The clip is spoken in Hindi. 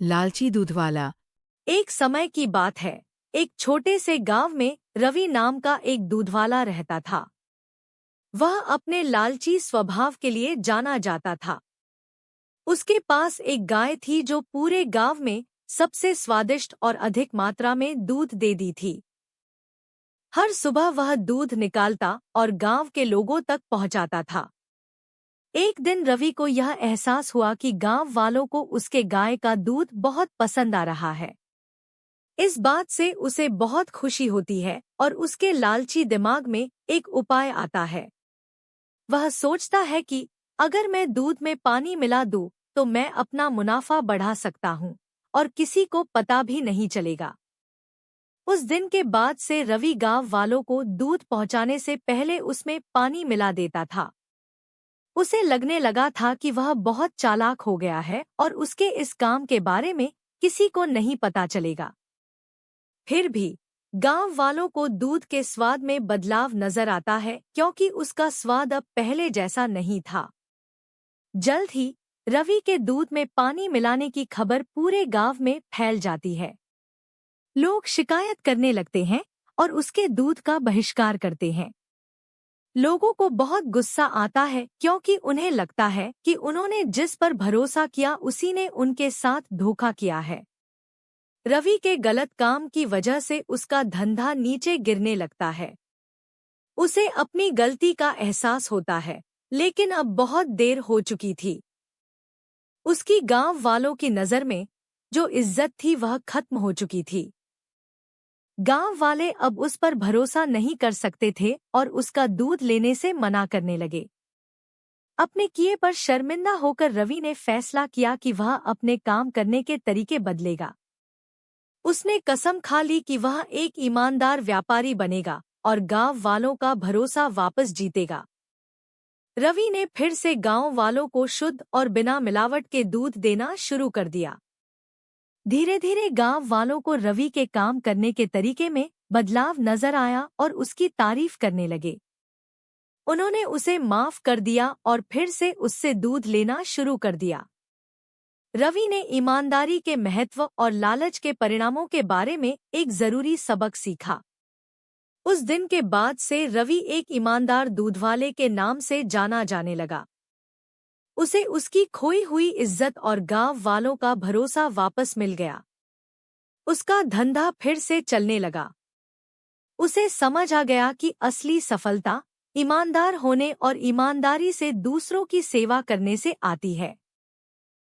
लालची दूधवाला। एक समय की बात है। एक छोटे से गांव में रवि नाम का एक दूधवाला रहता था। वह अपने लालची स्वभाव के लिए जाना जाता था। उसके पास एक गाय थी जो पूरे गांव में सबसे स्वादिष्ट और अधिक मात्रा में दूध देती थी। हर सुबह वह दूध निकालता और गांव के लोगों तक पहुंचाता था। एक दिन रवि को यह एहसास हुआ कि गांव वालों को उसके गाय का दूध बहुत पसंद आ रहा है। इस बात से उसे बहुत खुशी होती है और उसके लालची दिमाग में एक उपाय आता है। वह सोचता है कि अगर मैं दूध में पानी मिला दूं तो मैं अपना मुनाफा बढ़ा सकता हूं और किसी को पता भी नहीं चलेगा। उस दिन के बाद से रवि गांव वालों को दूध पहुंचाने से पहले उसमें पानी मिला देता था। उसे लगने लगा था कि वह बहुत चालाक हो गया है और उसके इस काम के बारे में किसी को नहीं पता चलेगा। फिर भी गांव वालों को दूध के स्वाद में बदलाव नजर आता है क्योंकि उसका स्वाद अब पहले जैसा नहीं था। जल्द ही रवि के दूध में पानी मिलाने की खबर पूरे गांव में फैल जाती है। लोग शिकायत करने लगते हैं और उसके दूध का बहिष्कार करते हैं। लोगों को बहुत गुस्सा आता है क्योंकि उन्हें लगता है कि उन्होंने जिस पर भरोसा किया उसी ने उनके साथ धोखा किया है। रवि के गलत काम की वजह से उसका धंधा नीचे गिरने लगता है। उसे अपनी गलती का एहसास होता है, लेकिन अब बहुत देर हो चुकी थी। उसकी गांव वालों की नज़र में जो इज्जत थी वह खत्म हो चुकी थी। गांव वाले अब उस पर भरोसा नहीं कर सकते थे और उसका दूध लेने से मना करने लगे। अपने किए पर शर्मिंदा होकर रवि ने फैसला किया कि वह अपने काम करने के तरीके बदलेगा। उसने कसम खा ली कि वह एक ईमानदार व्यापारी बनेगा और गांव वालों का भरोसा वापस जीतेगा। रवि ने फिर से गांव वालों को शुद्ध और बिना मिलावट के दूध देना शुरू कर दिया। धीरे धीरे गांव वालों को रवि के काम करने के तरीके में बदलाव नजर आया और उसकी तारीफ करने लगे। उन्होंने उसे माफ कर दिया और फिर से उससे दूध लेना शुरू कर दिया। रवि ने ईमानदारी के महत्व और लालच के परिणामों के बारे में एक जरूरी सबक सीखा। उस दिन के बाद से रवि एक ईमानदार दूधवाले के नाम से जाना जाने लगा। उसे उसकी खोई हुई इज्जत और गांव वालों का भरोसा वापस मिल गया। उसका धंधा फिर से चलने लगा। उसे समझ आ गया कि असली सफलता ईमानदार होने और ईमानदारी से दूसरों की सेवा करने से आती है।